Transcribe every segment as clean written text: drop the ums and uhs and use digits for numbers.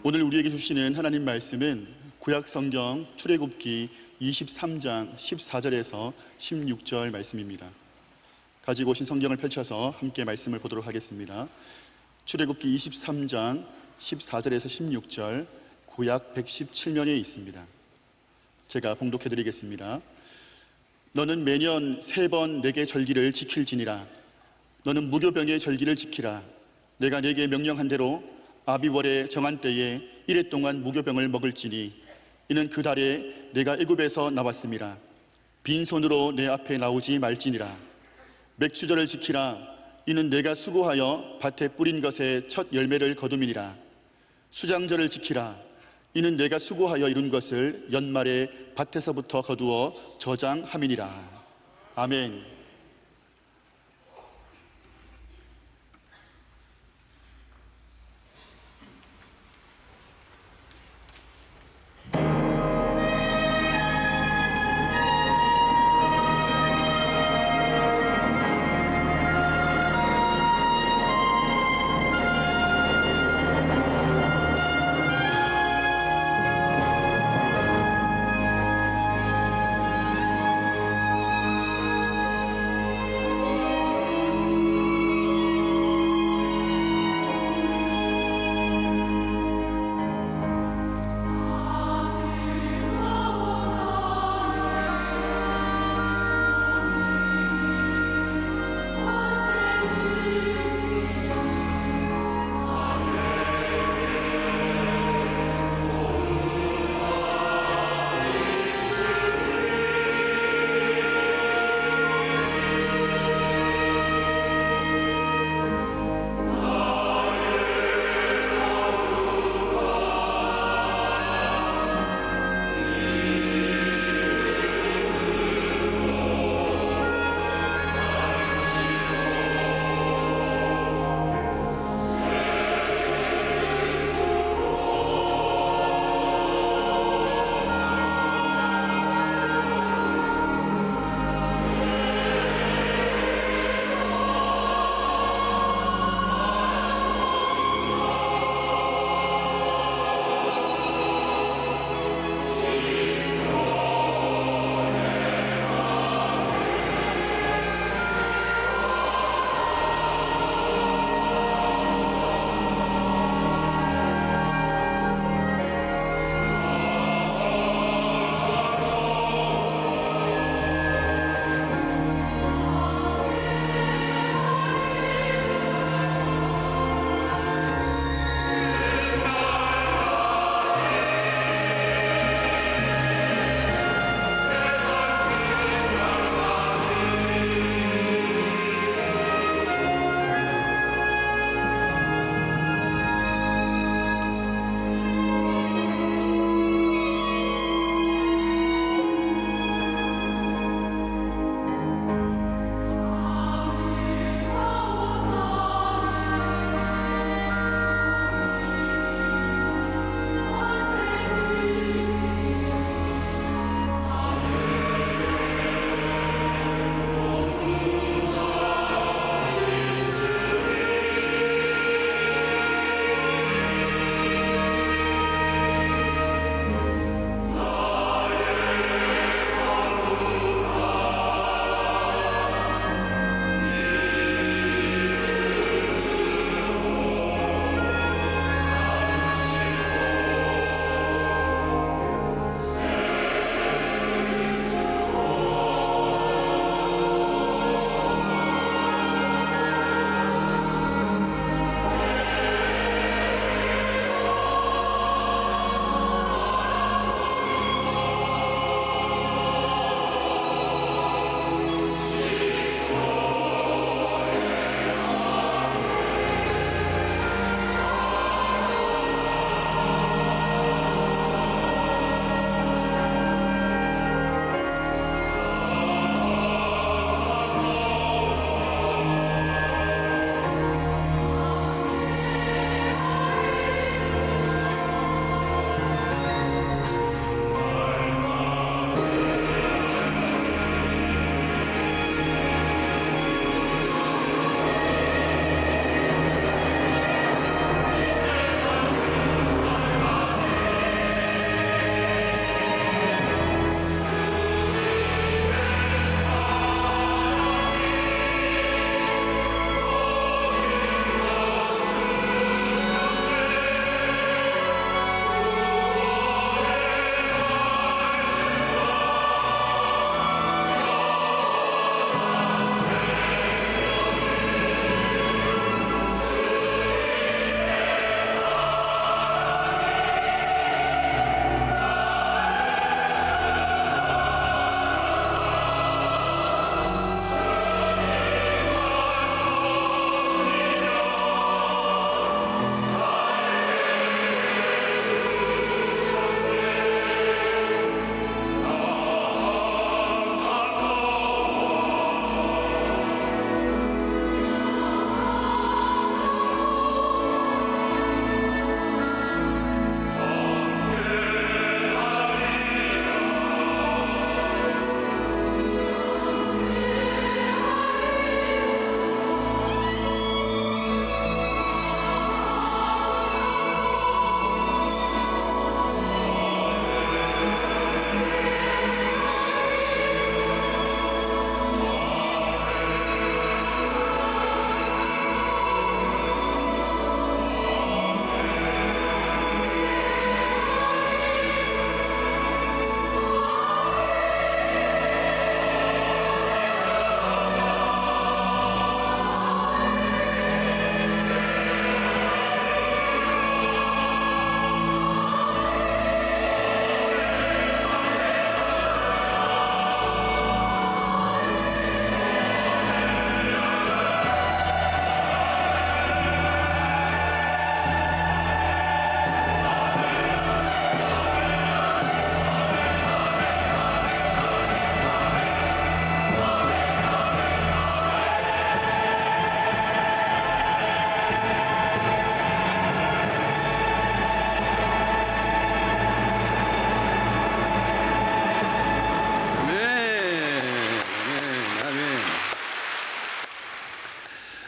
오늘 우리에게 주시는 하나님 말씀은 구약 성경 출애굽기 23장 14절에서 16절 말씀입니다. 가지고 오신 성경을 펼쳐서 함께 말씀을 보도록 하겠습니다. 출애굽기 23장 14절에서 16절, 구약 117면에 있습니다. 제가 봉독해 드리겠습니다. 너는 매년 3번 내게 절기를 지킬지니라. 너는 무교병의 절기를 지키라. 내가 네게 명령한 대로 아비월의 정한 때에 1회 동안 무교병을 먹을지니 이는 그 달에 내가 애굽에서 나왔음이라. 빈손으로 내 앞에 나오지 말지니라. 맥추절을 지키라. 이는 내가 수고하여 밭에 뿌린 것의 첫 열매를 거둠이니라. 수장절을 지키라. 이는 내가 수고하여 이룬 것을 연말에 밭에서부터 거두어 저장함이니라. 아멘.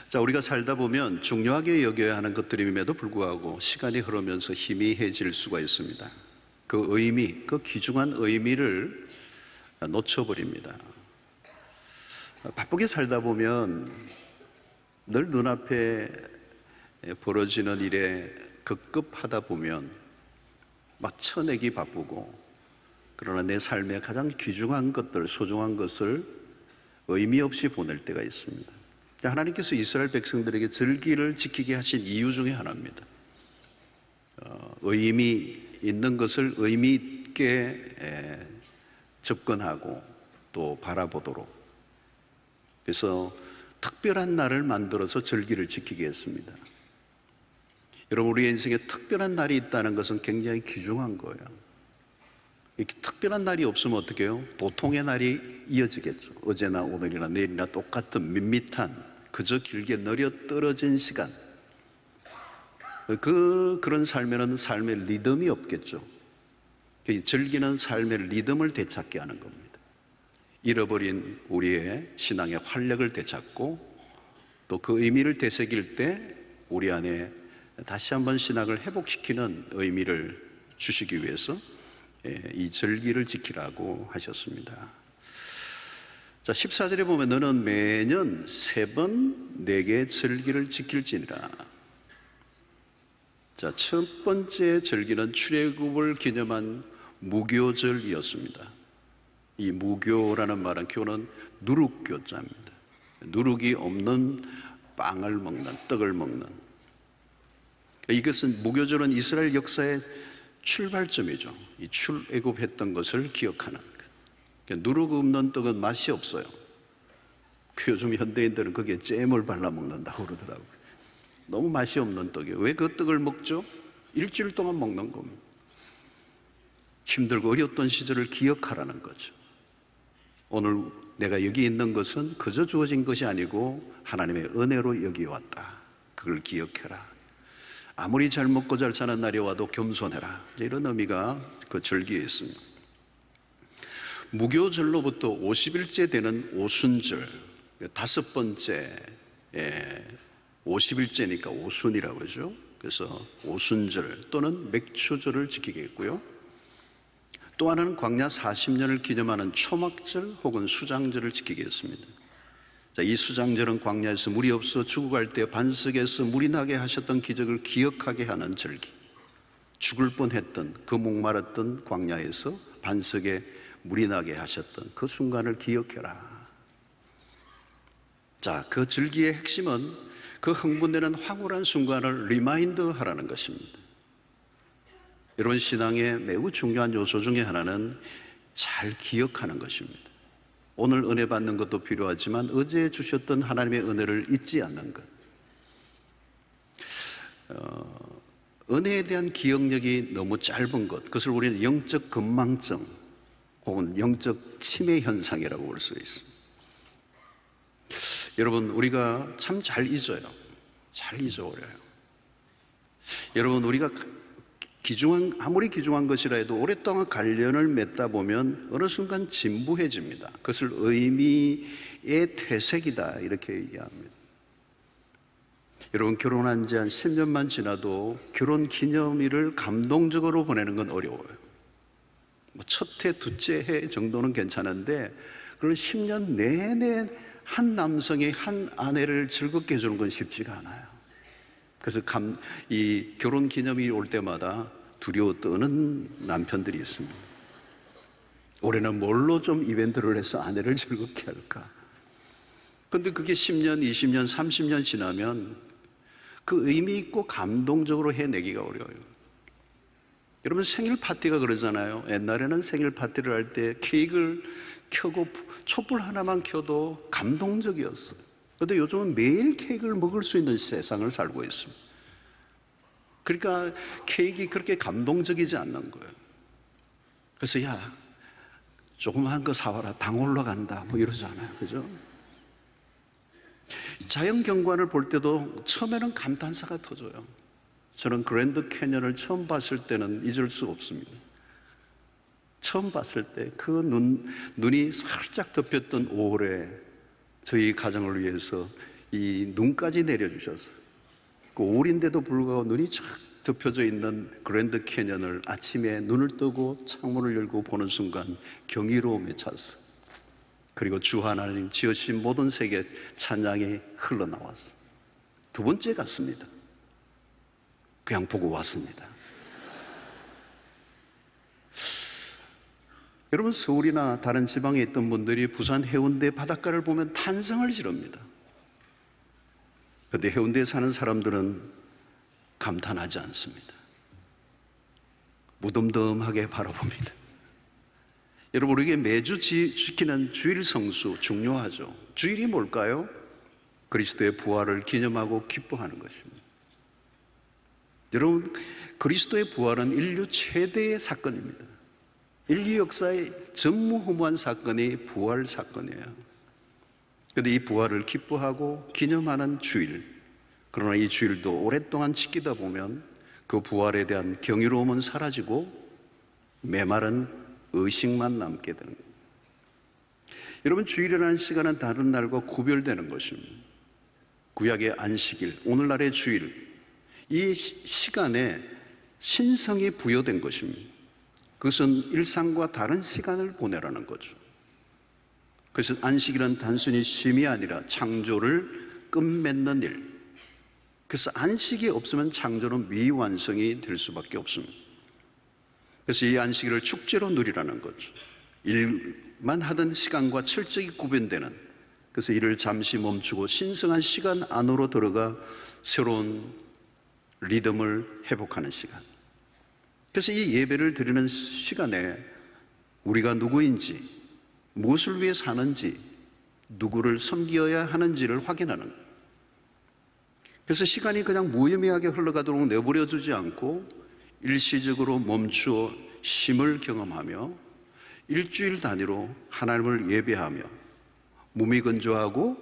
자, 우리가 살다 보면 중요하게 여겨야 하는 것들임에도 불구하고 시간이 흐르면서 희미해질 수가 있습니다. 그 의미, 그 귀중한 의미를 놓쳐버립니다. 바쁘게 살다 보면 늘 눈앞에 벌어지는 일에 급급하다 보면 막 쳐내기 바쁘고, 그러나 내 삶의 가장 귀중한 것들, 소중한 것을 의미 없이 보낼 때가 있습니다. 하나님께서 이스라엘 백성들에게 절기를 지키게 하신 이유 중에 하나입니다. 의미 있는 것을 의미 있게 접근하고 또 바라보도록, 그래서 특별한 날을 만들어서 절기를 지키게 했습니다. 여러분, 우리의 인생에 특별한 날이 있다는 것은 굉장히 귀중한 거예요. 이렇게 특별한 날이 없으면 어떻게 해요? 보통의 날이 이어지겠죠. 어제나 오늘이나 내일이나 똑같은 밋밋한, 그저 길게 느려 떨어진 시간, 그런 삶에는 삶의 리듬이 없겠죠. 절기는 삶의 리듬을 되찾게 하는 겁니다. 잃어버린 우리의 신앙의 활력을 되찾고, 또 그 의미를 되새길 때 우리 안에 다시 한번 신앙을 회복시키는 의미를 주시기 위해서 이 절기를 지키라고 하셨습니다. 자, 14절에 보면 너는 매년 3번 내게 절기를 지킬지니라. 자, 첫 번째 절기는 출애굽을 기념한 무교절이었습니다. 이 무교라는 말은, 교는 누룩교자입니다. 누룩이 없는 빵을 먹는, 떡을 먹는. 이것은, 무교절은 이스라엘 역사의 출발점이죠. 이 출애굽했던 것을 기억하는 것. 누룩 없는 떡은 맛이 없어요. 요즘 현대인들은 거기에 잼을 발라 먹는다고 그러더라고요. 너무 맛이 없는 떡이에요. 왜 그 떡을 먹죠? 일주일 동안 먹는 겁니다. 힘들고 어려웠던 시절을 기억하라는 거죠. 오늘 내가 여기 있는 것은 그저 주어진 것이 아니고 하나님의 은혜로 여기 왔다. 그걸 기억해라. 아무리 잘 먹고 잘 사는 날이 와도 겸손해라. 이런 의미가 그 절기에 있습니다. 무교절로부터 50일째 되는 오순절, 5번째 50일째니까 오순이라고 하죠. 그래서 오순절 또는 맥추절을 지키겠고요. 또 하나는 광야 40년을 기념하는 초막절 혹은 수장절을 지키겠습니다. 자, 이 수장절은 광야에서 물이 없어 죽어갈 때 반석에서 물이 나게 하셨던 기적을 기억하게 하는 절기. 죽을 뻔했던, 그 목마랐던 광야에서 반석에 물이 나게 하셨던 그 순간을 기억해라. 자, 그 절기의 핵심은 그 흥분되는 황홀한 순간을 리마인드 하라는 것입니다. 이런 신앙의 매우 중요한 요소 중에 하나는 잘 기억하는 것입니다. 오늘 은혜 받는 것도 필요하지만 어제 주셨던 하나님의 은혜를 잊지 않는 것. 은혜에 대한 기억력이 너무 짧은 것, 그것을 우리는 영적 건망증 혹은 영적 치매 현상이라고 볼 수 있습니다. 여러분, 우리가 참 잘 잊어요. 잘 잊어버려요. 여러분, 우리가 아무리 귀중한 것이라 해도 오랫동안 관련을 맺다 보면 어느 순간 진부해집니다. 그것을 의미의 퇴색이다, 이렇게 얘기합니다. 여러분, 결혼한 지 한 10년만 지나도 결혼 기념일을 감동적으로 보내는 건 어려워요. 첫 해, 둘째 해 정도는 괜찮은데, 그걸 10년 내내 한 남성이 한 아내를 즐겁게 해주는 건 쉽지가 않아요. 그래서 이 결혼 기념일이 올 때마다 두려워 떠는 남편들이 있습니다. 올해는 뭘로 좀 이벤트를 해서 아내를 즐겁게 할까? 그런데 그게 10년, 20년, 30년 지나면 그 의미 있고 감동적으로 해내기가 어려워요. 여러분, 생일 파티가 그러잖아요. 옛날에는 생일 파티를 할 때 케이크를 켜고 촛불 하나만 켜도 감동적이었어요. 그런데 요즘은 매일 케이크를 먹을 수 있는 세상을 살고 있습니다. 그러니까 케이크가 그렇게 감동적이지 않는 거예요. 그래서 야, 조그마한 거 사와라, 당 올라간다, 뭐 이러잖아요. 그죠? 자연 경관을 볼 때도 처음에는 감탄사가 터져요. 저는 그랜드 캐년을 처음 봤을 때는 잊을 수 없습니다. 처음 봤을 때 그 눈이 살짝 덮였던 5월에 저희 가정을 위해서 이 눈까지 내려주셔서 그 5월인데도 불구하고 눈이 쫙 덮여져 있는 그랜드 캐년을 아침에 눈을 뜨고 창문을 열고 보는 순간 경이로움에 찼어. 그리고 주 하나님 지으신 모든 세계 찬양이 흘러나왔어. 두 번째 갔습니다. 그냥 보고 왔습니다. 여러분, 서울이나 다른 지방에 있던 분들이 부산 해운대 바닷가를 보면 탄성을 지릅니다. 그런데 해운대에 사는 사람들은 감탄하지 않습니다. 무덤덤하게 바라봅니다. 여러분, 우리에게 매주 지키는 주일 성수 중요하죠. 주일이 뭘까요? 그리스도의 부활을 기념하고 기뻐하는 것입니다. 여러분, 그리스도의 부활은 인류 최대의 사건입니다. 인류 역사의 전무후무한 사건이 부활 사건이에요. 그런데 이 부활을 기뻐하고 기념하는 주일, 그러나 이 주일도 오랫동안 지키다 보면 그 부활에 대한 경이로움은 사라지고 메마른 의식만 남게 되는 겁니다. 여러분, 주일이라는 시간은 다른 날과 구별되는 것입니다. 구약의 안식일, 오늘날의 주일, 이 시간에 신성이 부여된 것입니다. 그것은 일상과 다른 시간을 보내라는 거죠. 그래서 안식일은 단순히 쉼이 아니라 창조를 끝맺는 일. 그래서 안식이 없으면 창조는 미완성이 될 수밖에 없습니다. 그래서 이 안식일을 축제로 누리라는 거죠. 일만 하던 시간과 철저히 구분되는, 그래서 일을 잠시 멈추고 신성한 시간 안으로 들어가 새로운 리듬을 회복하는 시간. 그래서 이 예배를 드리는 시간에 우리가 누구인지, 무엇을 위해 사는지, 누구를 섬겨야 하는지를 확인하는 거예요. 그래서 시간이 그냥 무의미하게 흘러가도록 내버려 두지 않고 일시적으로 멈추어 쉼을 경험하며 일주일 단위로 하나님을 예배하며 무미건조하고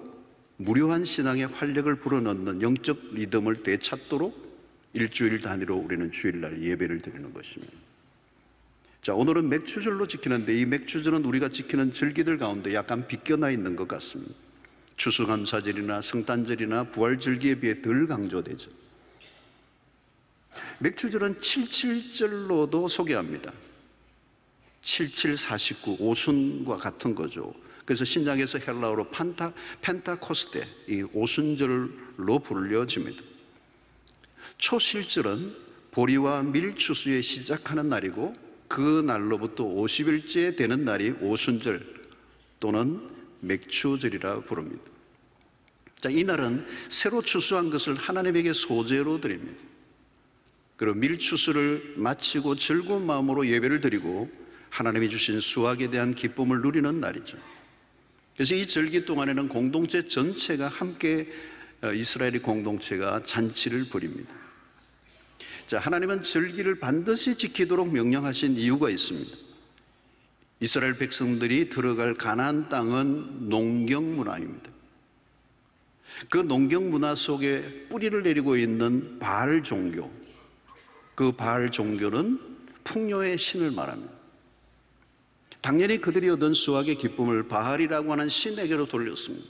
무료한 신앙의 활력을 불어넣는 영적 리듬을 되찾도록 일주일 단위로 우리는 주일날 예배를 드리는 것입니다. 자, 오늘은 맥추절로 지키는데 이 맥추절은 우리가 지키는 절기들 가운데 약간 비껴나 있는 것 같습니다. 추수감사절이나 성탄절이나 부활절기에 비해 덜 강조되죠. 맥추절은 77절로도 소개합니다. 7749 오순과 같은 거죠. 그래서 신약에서 헬라어로 펜타코스테, 이 오순절로 불려집니다. 초실절은 보리와 밀추수에 시작하는 날이고 그 날로부터 50일째 되는 날이 오순절 또는 맥추절이라 부릅니다. 자, 이 날은 새로 추수한 것을 하나님에게 소재로 드립니다. 그리고 밀추수를 마치고 즐거운 마음으로 예배를 드리고 하나님이 주신 수확에 대한 기쁨을 누리는 날이죠. 그래서 이 절기 동안에는 공동체 전체가 함께 이스라엘의 공동체가 잔치를 벌입니다. 자, 하나님은 절기를 반드시 지키도록 명령하신 이유가 있습니다. 이스라엘 백성들이 들어갈 가나안 땅은 농경 문화입니다. 그 농경 문화 속에 뿌리를 내리고 있는 바알 종교, 그 바알 종교는 풍요의 신을 말합니다. 당연히 그들이 얻은 수확의 기쁨을 바알이라고 하는 신에게로 돌렸습니다.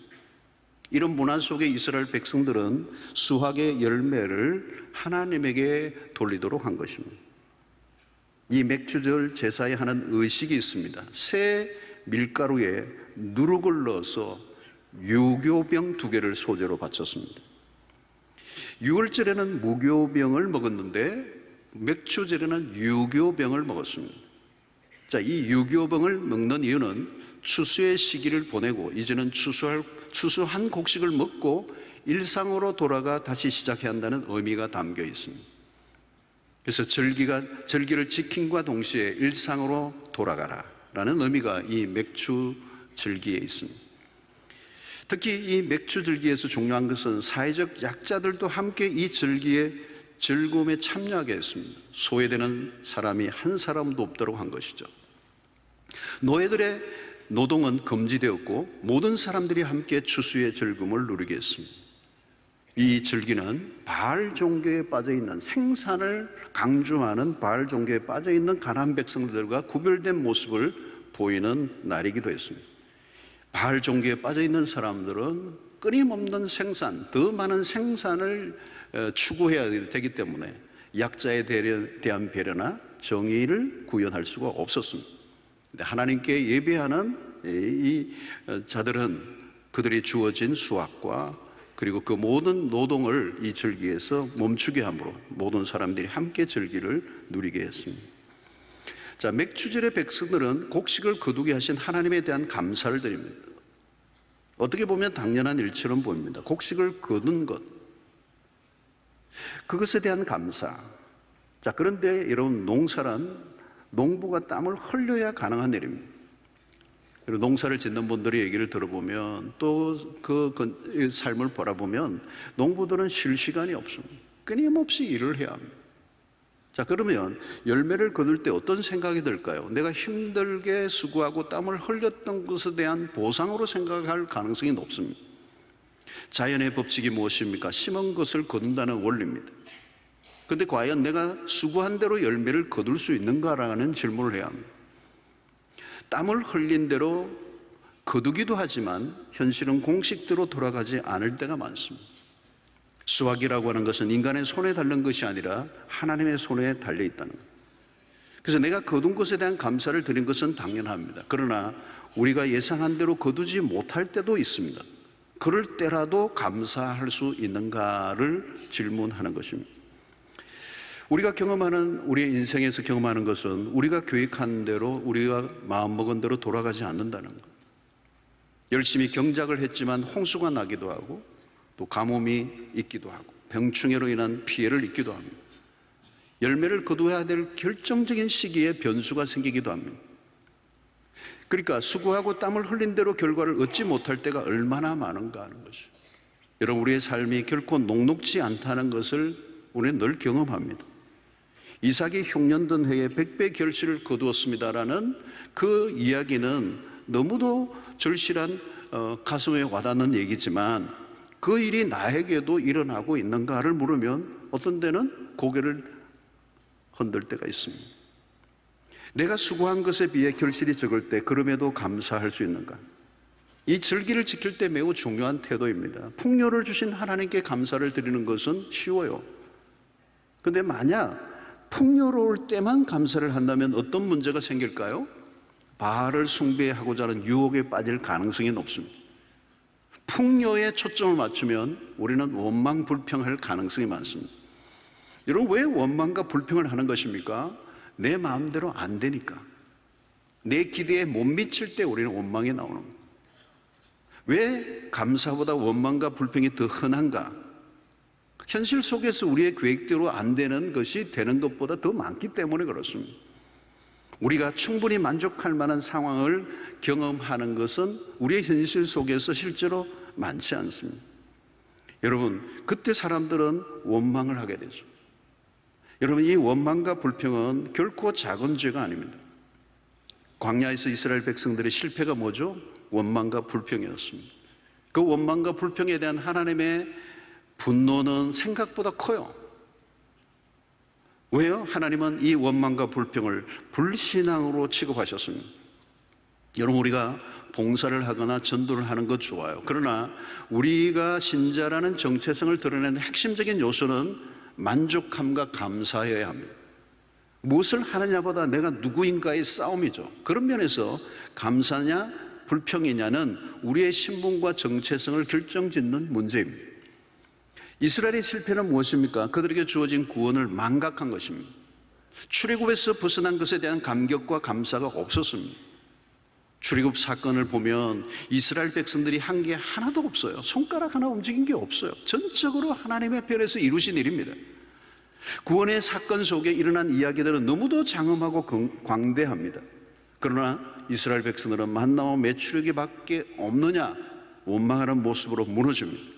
이런 문화 속에 이스라엘 백성들은 수확의 열매를 하나님에게 돌리도록 한 것입니다. 이 맥추절 제사에 하는 의식이 있습니다. 새 밀가루에 누룩을 넣어서 유교병 2개를 소재로 바쳤습니다. 6월절에는 무교병을 먹었는데 맥추절에는 유교병을 먹었습니다. 자, 이 유교병을 먹는 이유는 추수의 시기를 보내고 이제는 추수한 곡식을 먹고 일상으로 돌아가 다시 시작해야 한다는 의미가 담겨 있습니다. 그래서 절기를 지킴과 동시에 일상으로 돌아가라라는 의미가 이 맥추 절기에 있습니다. 특히 이 맥추 절기에서 중요한 것은 사회적 약자들도 함께 이 절기에 즐거움에 참여하게 했습니다. 소외되는 사람이 한 사람도 없도록 한 것이죠. 노예들의 노동은 금지되었고 모든 사람들이 함께 추수의 즐거움을 누리게 했습니다. 이 절기는 바알 종교에 빠져있는, 생산을 강조하는 바알 종교에 빠져있는 가나안 백성들과 구별된 모습을 보이는 날이기도 했습니다. 바알 종교에 빠져있는 사람들은 끊임없는 생산, 더 많은 생산을 추구해야 되기 때문에 약자에 대한 배려나 정의를 구현할 수가 없었습니다. 근데 하나님께 예배하는 이 자들은 그들이 주어진 수확과 그리고 그 모든 노동을 이 절기에서 멈추게 함으로 모든 사람들이 함께 절기를 누리게 했습니다. 자, 맥추절의 백성들은 곡식을 거두게 하신 하나님에 대한 감사를 드립니다. 어떻게 보면 당연한 일처럼 보입니다. 곡식을 거둔 것, 그것에 대한 감사. 자, 그런데 여러분, 농사란 농부가 땀을 흘려야 가능한 일입니다. 그리고 농사를 짓는 분들의 얘기를 들어보면 또 그 삶을 바라보면 농부들은 쉴 시간이 없습니다. 끊임없이 일을 해야 합니다. 자, 그러면 열매를 거둘 때 어떤 생각이 들까요? 내가 힘들게 수고하고 땀을 흘렸던 것에 대한 보상으로 생각할 가능성이 높습니다. 자연의 법칙이 무엇입니까? 심은 것을 거둔다는 원리입니다. 그런데 과연 내가 수고한 대로 열매를 거둘 수 있는가라는 질문을 해야 합니다. 땀을 흘린 대로 거두기도 하지만 현실은 공식대로 돌아가지 않을 때가 많습니다. 수확이라고 하는 것은 인간의 손에 달린 것이 아니라 하나님의 손에 달려 있다는 것. 그래서 내가 거둔 것에 대한 감사를 드린 것은 당연합니다. 그러나 우리가 예상한 대로 거두지 못할 때도 있습니다. 그럴 때라도 감사할 수 있는가를 질문하는 것입니다. 우리가 경험하는, 우리의 인생에서 경험하는 것은 우리가 계획한 대로, 우리가 마음먹은 대로 돌아가지 않는다는 것. 열심히 경작을 했지만 홍수가 나기도 하고 또 가뭄이 있기도 하고 병충해로 인한 피해를 입기도 합니다. 열매를 거두어야 될 결정적인 시기에 변수가 생기기도 합니다. 그러니까 수고하고 땀을 흘린 대로 결과를 얻지 못할 때가 얼마나 많은가 하는 것이죠. 여러분, 우리의 삶이 결코 녹록지 않다는 것을 우리는 늘 경험합니다. 이삭이 흉년된 해에 100배 결실을 거두었습니다라는 그 이야기는 너무도 절실한 가슴에 와닿는 얘기지만 그 일이 나에게도 일어나고 있는가를 물으면 어떤 때는 고개를 흔들 때가 있습니다. 내가 수고한 것에 비해 결실이 적을 때 그럼에도 감사할 수 있는가? 이 절기를 지킬 때 매우 중요한 태도입니다. 풍요를 주신 하나님께 감사를 드리는 것은 쉬워요. 그런데 만약 풍요로울 때만 감사를 한다면 어떤 문제가 생길까요? 바알을 숭배하고자 하는 유혹에 빠질 가능성이 높습니다. 풍요에 초점을 맞추면 우리는 원망불평할 가능성이 많습니다. 여러분, 왜 원망과 불평을 하는 것입니까? 내 마음대로 안 되니까. 내 기대에 못 미칠 때 우리는 원망이 나오는 거예요. 왜 감사보다 원망과 불평이 더 흔한가? 현실 속에서 우리의 계획대로 안 되는 것이 되는 것보다 더 많기 때문에 그렇습니다. 우리가 충분히 만족할 만한 상황을 경험하는 것은 우리의 현실 속에서 실제로 많지 않습니다. 여러분, 그때 사람들은 원망을 하게 되죠. 여러분, 이 원망과 불평은 결코 작은 죄가 아닙니다. 광야에서 이스라엘 백성들의 실패가 뭐죠? 원망과 불평이었습니다. 그 원망과 불평에 대한 하나님의 분노는 생각보다 커요. 왜요? 하나님은 이 원망과 불평을 불신앙으로 취급하셨습니다. 여러분, 우리가 봉사를 하거나 전도를 하는 것 좋아요. 그러나 우리가 신자라는 정체성을 드러내는 핵심적인 요소는 만족함과 감사여야 합니다. 무엇을 하느냐보다 내가 누구인가의 싸움이죠. 그런 면에서 감사냐 불평이냐는 우리의 신분과 정체성을 결정짓는 문제입니다. 이스라엘의 실패는 무엇입니까? 그들에게 주어진 구원을 망각한 것입니다. 출애굽에서 벗어난 것에 대한 감격과 감사가 없었습니다. 출애굽 사건을 보면 이스라엘 백성들이 한 게 하나도 없어요. 손가락 하나 움직인 게 없어요. 전적으로 하나님의 편에서 이루신 일입니다. 구원의 사건 속에 일어난 이야기들은 너무도 장엄하고 광대합니다. 그러나 이스라엘 백성들은 만나와 메추려기밖에 없느냐 원망하는 모습으로 무너집니다.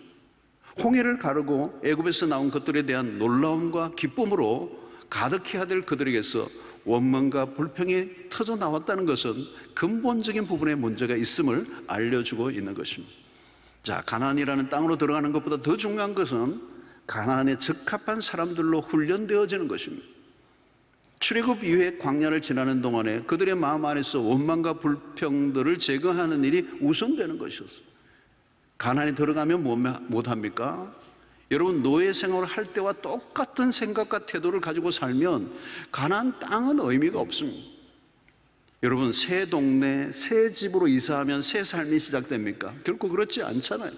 홍해를 가르고 애굽에서 나온 것들에 대한 놀라움과 기쁨으로 가득해야 될 그들에게서 원망과 불평이 터져 나왔다는 것은 근본적인 부분에 문제가 있음을 알려주고 있는 것입니다. 자, 가나안이라는 땅으로 들어가는 것보다 더 중요한 것은 가나안에 적합한 사람들로 훈련되어지는 것입니다. 출애굽 이후에 광야를 지나는 동안에 그들의 마음 안에서 원망과 불평들을 제거하는 일이 우선되는 것이었어요. 가나안에 들어가면 못합니까? 여러분, 노예 생활을 할 때와 똑같은 생각과 태도를 가지고 살면 가나안 땅은 의미가 없습니다. 여러분, 새 동네, 새 집으로 이사하면 새 삶이 시작됩니까? 결코 그렇지 않잖아요.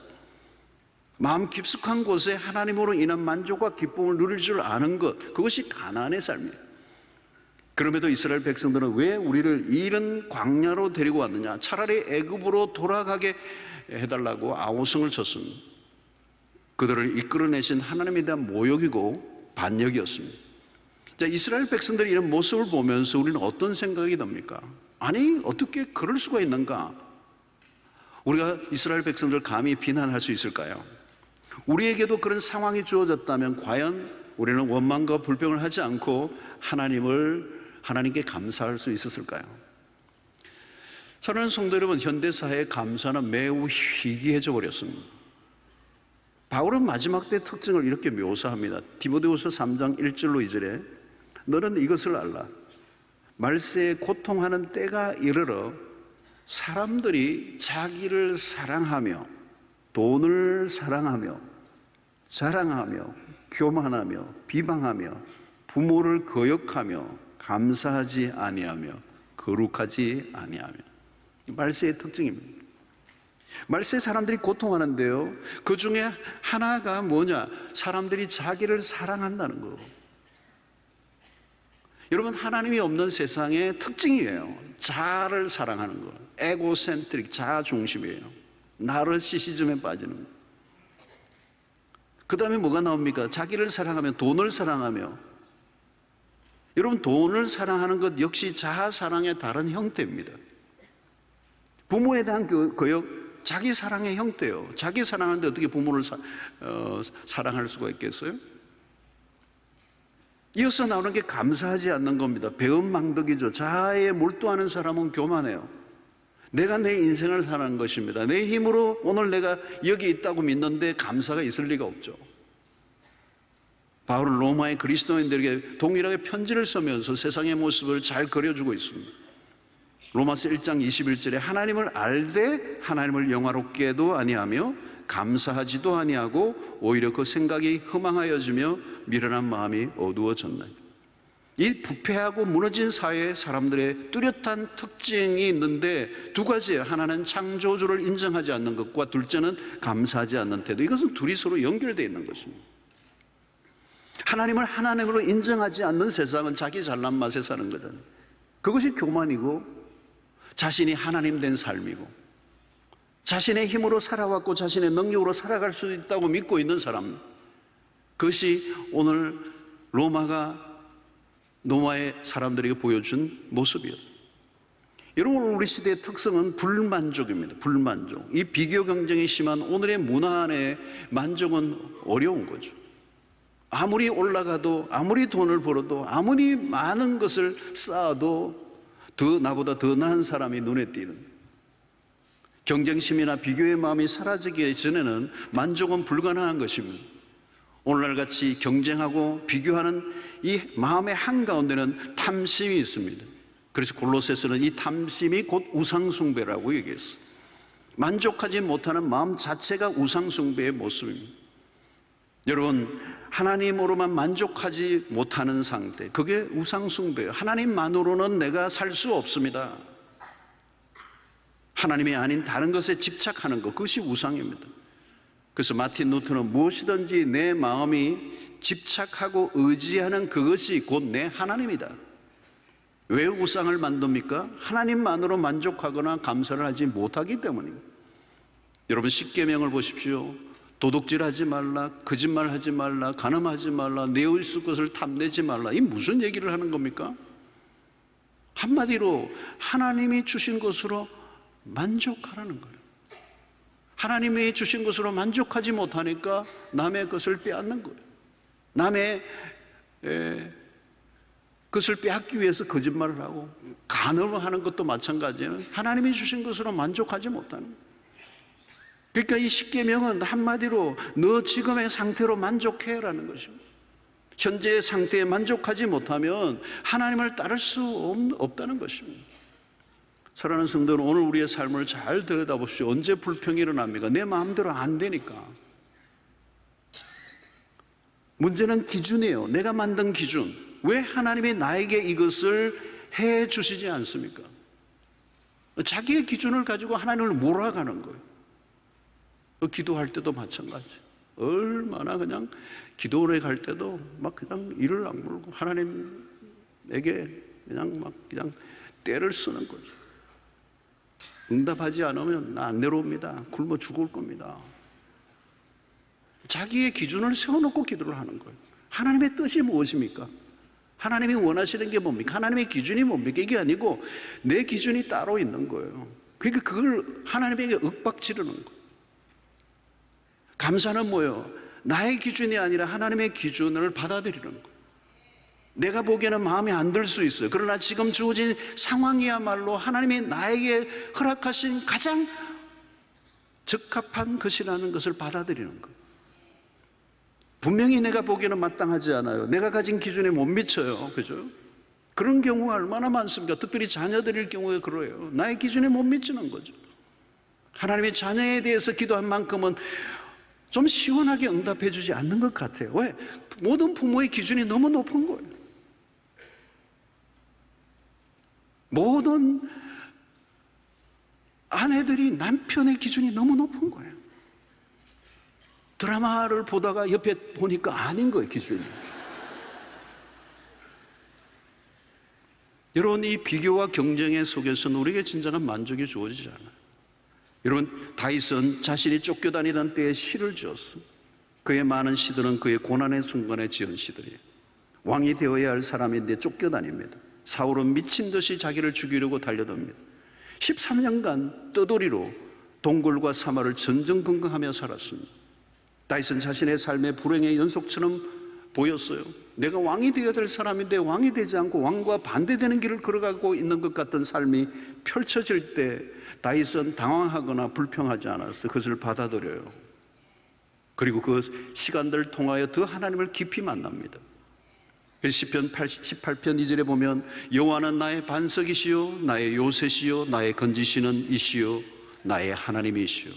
마음 깊숙한 곳에 하나님으로 인한 만족과 기쁨을 누릴 줄 아는 것, 그것이 가나안의 삶이에요. 그럼에도 이스라엘 백성들은 왜 우리를 이런 광야로 데리고 왔느냐? 차라리 애굽으로 돌아가게 해달라고 아우성을 쳤습니다. 그들을 이끌어내신 하나님에 대한 모욕이고 반역이었습니다. 자, 이스라엘 백성들이 이런 모습을 보면서 우리는 어떤 생각이 듭니까? 아니, 어떻게 그럴 수가 있는가? 우리가 이스라엘 백성들을 감히 비난할 수 있을까요? 우리에게도 그런 상황이 주어졌다면 과연 우리는 원망과 불평을 하지 않고 하나님께 감사할 수 있었을까요? 사랑하는 성도 여러분, 현대사회의 감사는 매우 희귀해져 버렸습니다. 바울은 마지막 때의 특징을 이렇게 묘사합니다. 디모데후서 3장 1절로 2절에 너는 이것을 알라. 말세에 고통하는 때가 이르러 사람들이 자기를 사랑하며 돈을 사랑하며 자랑하며 교만하며 비방하며 부모를 거역하며 감사하지 아니하며 거룩하지 아니하며. 말세의 특징입니다. 말세 사람들이 고통하는데요, 그 중에 하나가 뭐냐? 사람들이 자기를 사랑한다는 거. 여러분, 하나님이 없는 세상의 특징이에요. 자아를 사랑하는 거. 에고센트릭, 자아 중심이에요. 나르시시즘에 빠지는 거. 그 다음에 뭐가 나옵니까? 자기를 사랑하며 돈을 사랑하며. 여러분, 돈을 사랑하는 것 역시 자아 사랑의 다른 형태입니다. 부모에 대한 거역, 자기 사랑의 형태예요. 자기 사랑하는데 어떻게 부모를 사랑할 수가 있겠어요? 이어서 나오는 게 감사하지 않는 겁니다. 배은망덕이죠. 자아에 몰두하는 사람은 교만해요. 내가 내 인생을 사는 것입니다. 내 힘으로 오늘 내가 여기 있다고 믿는데 감사가 있을 리가 없죠. 바울은 로마의 그리스도인들에게 동일하게 편지를 쓰면서 세상의 모습을 잘 그려주고 있습니다. 로마서 1장 21절에 하나님을 알되 하나님을 영화롭게도 아니하며 감사하지도 아니하고 오히려 그 생각이 허망하여지며 미련한 마음이 어두워졌나요? 이 부패하고 무너진 사회의 사람들의 뚜렷한 특징이 있는데 두 가지예요. 하나는 창조주를 인정하지 않는 것과 둘째는 감사하지 않는 태도. 이것은 둘이 서로 연결되어 있는 것입니다. 하나님을 하나님으로 인정하지 않는 세상은 자기 잘난 맛에 사는 거잖아요. 그것이 교만이고 자신이 하나님 된 삶이고 자신의 힘으로 살아왔고 자신의 능력으로 살아갈 수 있다고 믿고 있는 사람, 그것이 오늘 로마의 사람들에게 보여준 모습이었어요. 여러분, 우리 시대의 특성은 불만족입니다. 불만족. 이 비교 경쟁이 심한 오늘의 문화 안에 만족은 어려운 거죠. 아무리 올라가도 아무리 돈을 벌어도 아무리 많은 것을 쌓아도 나보다 더 나은 사람이 눈에 띄는, 경쟁심이나 비교의 마음이 사라지기 전에는 만족은 불가능한 것입니다. 오늘날 같이 경쟁하고 비교하는 이 마음의 한가운데는 탐심이 있습니다. 그래서 골로새서는 이 탐심이 곧 우상숭배라고 얘기했어요. 만족하지 못하는 마음 자체가 우상숭배의 모습입니다. 여러분, 하나님으로만 만족하지 못하는 상태, 그게 우상숭배예요. 하나님만으로는 내가 살 수 없습니다. 하나님이 아닌 다른 것에 집착하는 것, 그것이 우상입니다. 그래서 마틴 루터는 무엇이든지 내 마음이 집착하고 의지하는 그것이 곧 내 하나님이다. 왜 우상을 만듭니까? 하나님만으로 만족하거나 감사를 하지 못하기 때문입니다. 여러분, 십계명을 보십시오. 도둑질하지 말라, 거짓말하지 말라, 간음하지 말라, 내 이웃 것을 탐내지 말라. 이 무슨 얘기를 하는 겁니까? 한마디로 하나님이 주신 것으로 만족하라는 거예요. 하나님이 주신 것으로 만족하지 못하니까 남의 것을 빼앗는 거예요. 남의 것을 빼앗기 위해서 거짓말을 하고 간음을 하는 것도 마찬가지예요. 하나님이 주신 것으로 만족하지 못하는 거예요. 그러니까 이 십계명은 한마디로 너 지금의 상태로 만족해라는 것입니다. 현재의 상태에 만족하지 못하면 하나님을 따를 수 없다는 것입니다. 사랑하는 성도는 오늘 우리의 삶을 잘 들여다보십시오. 언제 불평이 일어납니까? 내 마음대로 안 되니까. 문제는 기준이에요. 내가 만든 기준. 왜 하나님이 나에게 이것을 해 주시지 않습니까? 자기의 기준을 가지고 하나님을 몰아가는 거예요. 기도할 때도 마찬가지. 얼마나 그냥 기도를 갈 때도 막 그냥 이를 악물고 하나님에게 그냥 때를 쓰는 거죠. 응답하지 않으면 나 안 내려옵니다. 굶어 죽을 겁니다. 자기의 기준을 세워놓고 기도를 하는 거예요. 하나님의 뜻이 무엇입니까? 하나님이 원하시는 게 뭡니까? 하나님의 기준이 뭡니까? 이게 아니고 내 기준이 따로 있는 거예요. 그러니까 그걸 하나님에게 윽박지르는 거예요. 감사는 뭐예요? 나의 기준이 아니라 하나님의 기준을 받아들이는 거예요. 내가 보기에는 마음에 안 들 수 있어요. 그러나 지금 주어진 상황이야말로 하나님이 나에게 허락하신 가장 적합한 것이라는 것을 받아들이는 거예요. 분명히 내가 보기에는 마땅하지 않아요. 내가 가진 기준에 못 미쳐요. 그죠? 그런 경우가 얼마나 많습니까? 특별히 자녀들일 경우에 그래요. 나의 기준에 못 미치는 거죠. 하나님의 자녀에 대해서 기도한 만큼은 좀 시원하게 응답해 주지 않는 것 같아요. 왜? 모든 부모의 기준이 너무 높은 거예요. 모든 아내들이 남편의 기준이 너무 높은 거예요. 드라마를 보다가 옆에 보니까 아닌 거예요, 기준이. 여러분, 이 비교와 경쟁의 속에서는 우리에게 진정한 만족이 주어지지 않아요. 여러분, 다윗은 자신이 쫓겨다니던 때에 시를 지었어. 그의 많은 시들은 그의 고난의 순간에 지은 시들이에요. 왕이 되어야 할 사람인데 쫓겨다닙니다. 사울은 미친 듯이 자기를 죽이려고 달려듭니다. 13년간 떠돌이로 동굴과 사마를 전전긍긍하며 살았습니다. 다윗은 자신의 삶의 불행의 연속처럼 보였어요. 내가 왕이 되어야 될 사람인데 왕이 되지 않고 왕과 반대되는 길을 걸어가고 있는 것 같은 삶이 펼쳐질 때 다윗은 당황하거나 불평하지 않았어요. 그것을 받아들여요. 그리고 그 시간들을 통하여 더 하나님을 깊이 만납니다. 그래서 시편 18편 2절에 보면 여호와는 나의 반석이시요 나의 요새시요 나의 건지시는 이시요 나의 하나님이시요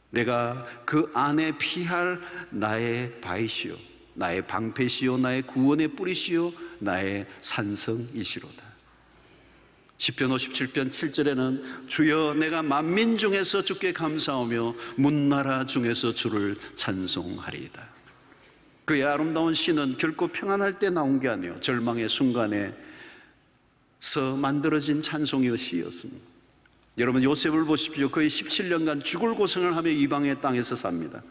내가 그 안에 피할 나의 바위시요 나의 방패시요 나의 구원의 뿌리시요 나의 산성이시로다. 시편 57편 7절에는 주여 내가 만민 중에서 주께 감사하며 문나라 중에서 주를 찬송하리이다. 그의 아름다운 시는 결코 평안할 때 나온 게 아니에요. 절망의 순간에서 만들어진 찬송이요 시였습니다. 여러분, 요셉을 보십시오. 거의 17년간 죽을 고생을 하며 이방의 땅에서 삽니다.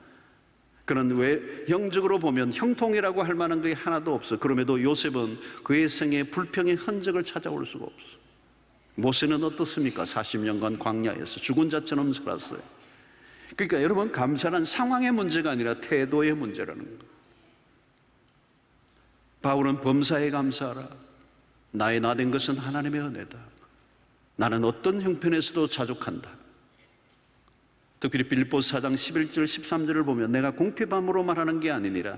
그는 왜 영적으로 보면 형통이라고 할 만한 게 하나도 없어. 그럼에도 요셉은 그의 생에 불평의 흔적을 찾아올 수가 없어. 모세는 어떻습니까? 40년간 광야에서 죽은 자처럼 살았어요. 그러니까 여러분, 감사는 상황의 문제가 아니라 태도의 문제라는 거예요. 바울은 범사에 감사하라. 나의 나된 것은 하나님의 은혜다. 나는 어떤 형편에서도 자족한다. 특별히 빌립보서 4장 11절 13절을 보면 내가 공피밤으로 말하는 게 아니니라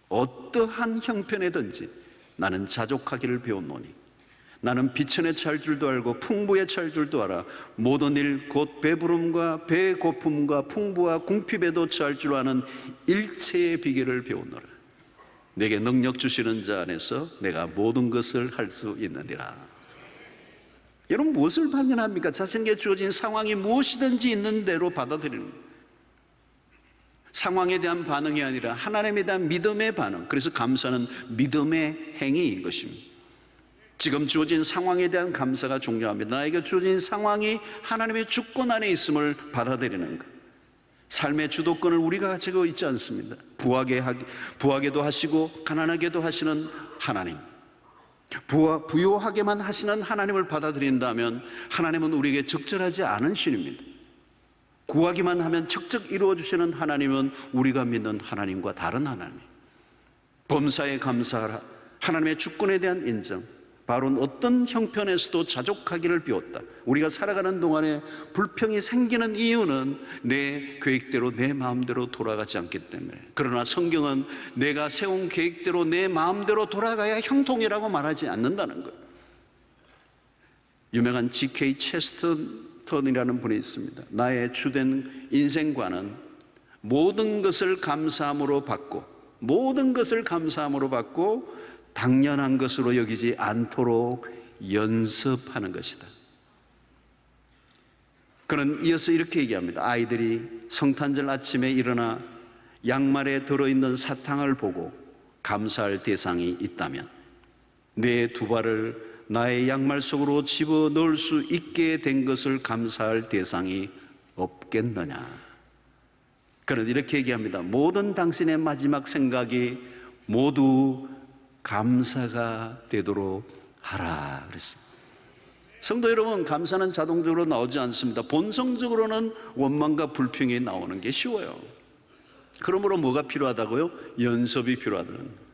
어떠한 형편에든지 나는 자족하기를 배웠노니 나는 비천에 처할 줄도 알고 풍부에 처할 줄도 알아 모든 일 곧 배부름과 배고픔과 풍부와 궁핍에도 처할 줄 아는 일체의 비결을 배우노라. 내게 능력 주시는 자 안에서 내가 모든 것을 할 수 있느니라. 여러분, 무엇을 발견합니까? 자신에게 주어진 상황이 무엇이든지 있는 대로 받아들이는 거예요. 상황에 대한 반응이 아니라 하나님에 대한 믿음의 반응. 그래서 감사는 믿음의 행위인 것입니다. 지금 주어진 상황에 대한 감사가 중요합니다. 나에게 주어진 상황이 하나님의 주권 안에 있음을 받아들이는 것. 삶의 주도권을 우리가 가지고 있지 않습니다. 부하게도 하시고 가난하게도 하시는 하나님, 부요하게만 하시는 하나님을 받아들인다면 하나님은 우리에게 적절하지 않은 신입니다. 구하기만 하면 척척 이루어주시는 하나님은 우리가 믿는 하나님과 다른 하나님. 범사에 감사하라. 하나님의 주권에 대한 인정. 바로는 어떤 형편에서도 자족하기를 배웠다. 우리가 살아가는 동안에 불평이 생기는 이유는 내 계획대로 내 마음대로 돌아가지 않기 때문에. 그러나 성경은 내가 세운 계획대로 내 마음대로 돌아가야 형통이라고 말하지 않는다는 거예요. 유명한 G.K. 체스터턴이라는 분이 있습니다. 나의 주된 인생관은 모든 것을 감사함으로 받고 당연한 것으로 여기지 않도록 연습하는 것이다. 그는 이어서 이렇게 얘기합니다. 아이들이 성탄절 아침에 일어나 양말에 들어있는 사탕을 보고 감사할 대상이 있다면 내 두 발을 나의 양말 속으로 집어넣을 수 있게 된 것을 감사할 대상이 없겠느냐. 그는 이렇게 얘기합니다. 모든 당신의 마지막 생각이 모두 감사가 되도록 하라 그랬습니다. 성도 여러분, 감사는 자동적으로 나오지 않습니다. 본성적으로는 원망과 불평이 나오는 게 쉬워요. 그러므로 뭐가 필요하다고요? 연습이 필요하다는 거예요.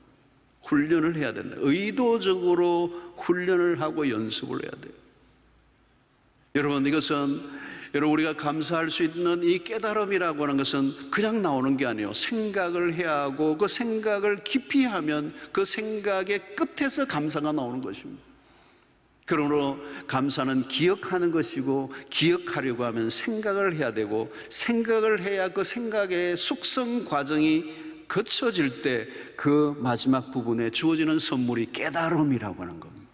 훈련을 해야 된다. 의도적으로 훈련을 하고 연습을 해야 돼요. 여러분, 이것은 우리가 감사할 수 있는 이 깨달음이라고 하는 것은 그냥 나오는 게 아니에요. 생각을 해야 하고 그 생각을 깊이 하면 그 생각의 끝에서 감사가 나오는 것입니다. 그러므로 감사는 기억하는 것이고 기억하려고 하면 생각을 해야 되고 생각을 해야 그 생각의 숙성 과정이 거쳐질 때 그 마지막 부분에 주어지는 선물이 깨달음이라고 하는 겁니다.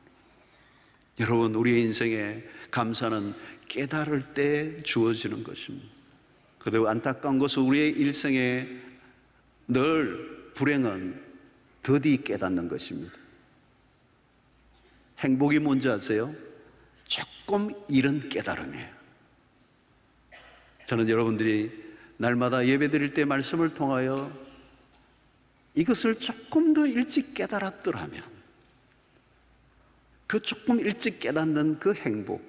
여러분, 우리의 인생에 감사는 깨달을 때 주어지는 것입니다. 그리고 안타까운 것은 우리의 일생에 늘 불행은 더디 깨닫는 것입니다. 행복이 뭔지 아세요? 조금 이른 깨달음이에요. 저는 여러분들이 날마다 예배드릴 때 말씀을 통하여 이것을 조금 더 일찍 깨달았더라면 그 조금 일찍 깨닫는 그 행복,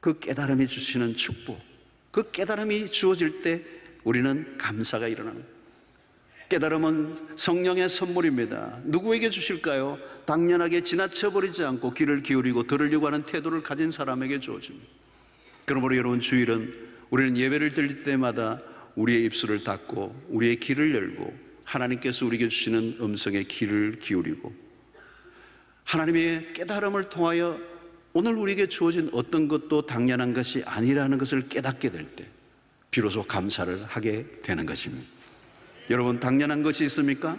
그 깨달음이 주시는 축복, 그 깨달음이 주어질 때 우리는 감사가 일어나는 거예요. 깨달음은 성령의 선물입니다. 누구에게 주실까요? 당연하게 지나쳐버리지 않고 귀를 기울이고 들으려고 하는 태도를 가진 사람에게 주어집니다. 그러므로 여러분, 주일은 우리는 예배를 드릴 때마다 우리의 입술을 닫고 우리의 귀를 열고 하나님께서 우리에게 주시는 음성에 귀를 기울이고 하나님의 깨달음을 통하여 오늘 우리에게 주어진 어떤 것도 당연한 것이 아니라는 것을 깨닫게 될 때 비로소 감사를 하게 되는 것입니다. 여러분, 당연한 것이 있습니까?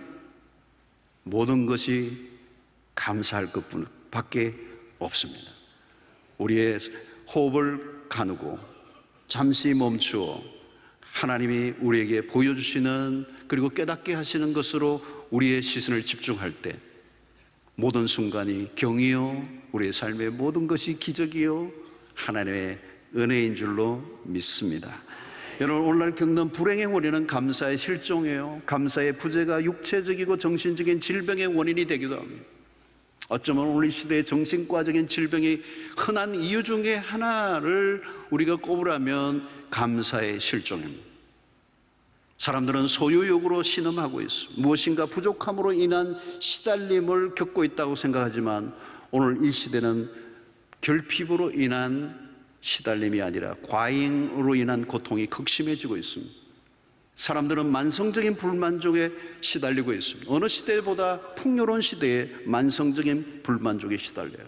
모든 것이 감사할 것밖에 없습니다. 우리의 호흡을 가누고 잠시 멈추어 하나님이 우리에게 보여주시는 그리고 깨닫게 하시는 것으로 우리의 시선을 집중할 때 모든 순간이 경이요 우리의 삶의 모든 것이 기적이요 하나님의 은혜인 줄로 믿습니다. 여러분, 오늘날 겪는 불행의 원인은 감사의 실종이에요. 감사의 부재가 육체적이고 정신적인 질병의 원인이 되기도 합니다. 어쩌면 오늘 이 시대의 정신과적인 질병이 흔한 이유 중에 하나를 우리가 꼽으라면 감사의 실종입니다. 사람들은 소유욕으로 신음하고 있습니다. 무엇인가 부족함으로 인한 시달림을 겪고 있다고 생각하지만 오늘 이 시대는 결핍으로 인한 시달림이 아니라 과잉으로 인한 고통이 극심해지고 있습니다. 사람들은 만성적인 불만족에 시달리고 있습니다. 어느 시대보다 풍요로운 시대에 만성적인 불만족에 시달려요.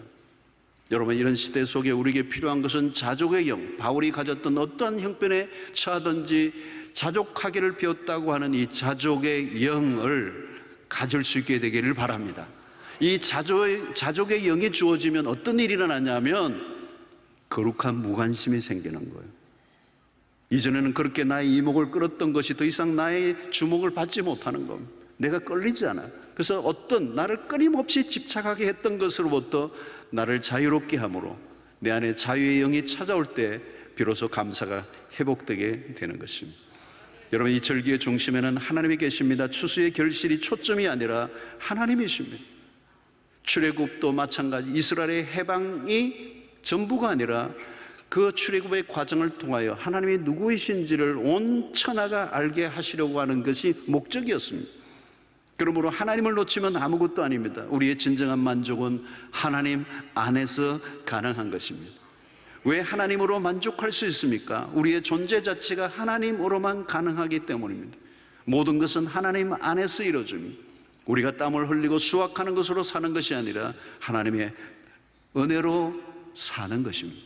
여러분, 이런 시대 속에 우리에게 필요한 것은 자족의 영, 바울이 가졌던 어떠한 형편에 처하든지 자족하기를 배웠다고 하는 이 자족의 영을 가질 수 있게 되기를 바랍니다. 이 자족의 영이 주어지면 어떤 일이 일어나냐면 거룩한 무관심이 생기는 거예요. 이전에는 그렇게 나의 이목을 끌었던 것이 더 이상 나의 주목을 받지 못하는 겁니다. 내가 끌리지 않아. 그래서 어떤 나를 끊임없이 집착하게 했던 것으로부터 나를 자유롭게 함으로 내 안에 자유의 영이 찾아올 때 비로소 감사가 회복되게 되는 것입니다. 여러분, 이 절기의 중심에는 하나님이 계십니다. 추수의 결실이 초점이 아니라 하나님이십니다. 출애굽도 마찬가지 이스라엘의 해방이 전부가 아니라 그 출애굽의 과정을 통하여 하나님이 누구이신지를 온 천하가 알게 하시려고 하는 것이 목적이었습니다. 그러므로 하나님을 놓치면 아무것도 아닙니다. 우리의 진정한 만족은 하나님 안에서 가능한 것입니다. 왜 하나님으로 만족할 수 있습니까? 우리의 존재 자체가 하나님으로만 가능하기 때문입니다. 모든 것은 하나님 안에서 이루어집니다. 우리가 땀을 흘리고 수확하는 것으로 사는 것이 아니라 하나님의 은혜로 사는 것입니다.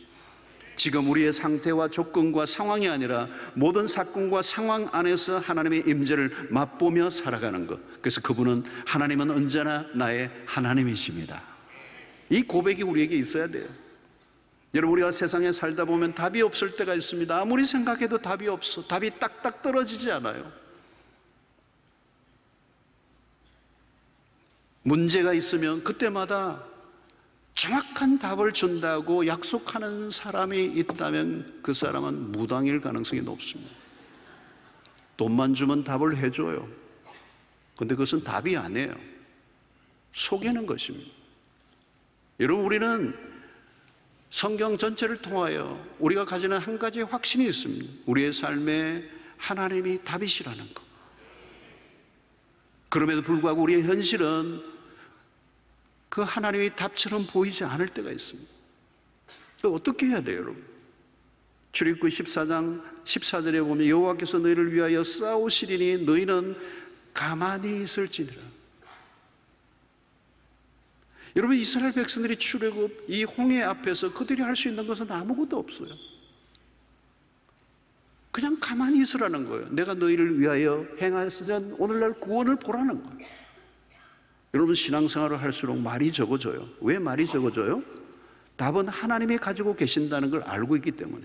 지금 우리의 상태와 조건과 상황이 아니라 모든 사건과 상황 안에서 하나님의 임재를 맛보며 살아가는 것. 그래서 그분은, 하나님은 언제나 나의 하나님이십니다. 이 고백이 우리에게 있어야 돼요. 여러분, 우리가 세상에 살다 보면 답이 없을 때가 있습니다. 아무리 생각해도 답이 없어. 답이 딱딱 떨어지지 않아요. 문제가 있으면 그때마다 정확한 답을 준다고 약속하는 사람이 있다면 그 사람은 무당일 가능성이 높습니다. 돈만 주면 답을 해줘요. 그런데 그것은 답이 아니에요. 속이는 것입니다. 여러분, 우리는 성경 전체를 통하여 우리가 가지는 한 가지 확신이 있습니다. 우리의 삶에 하나님이 답이시라는 것. 그럼에도 불구하고 우리의 현실은 그 하나님이 답처럼 보이지 않을 때가 있습니다. 어떻게 해야 돼요, 여러분? 출애굽기 14장 14절에 보면 여호와께서 너희를 위하여 싸우시리니 너희는 가만히 있을지니라. 여러분, 이스라엘 백성들이 출애굽 이 홍해 앞에서 그들이 할 수 있는 것은 아무것도 없어요. 그냥 가만히 있으라는 거예요. 내가 너희를 위하여 행하시던 오늘날 구원을 보라는 거예요. 여러분, 신앙생활을 할수록 말이 적어져요. 왜 말이 적어져요? 답은 하나님이 가지고 계신다는 걸 알고 있기 때문에.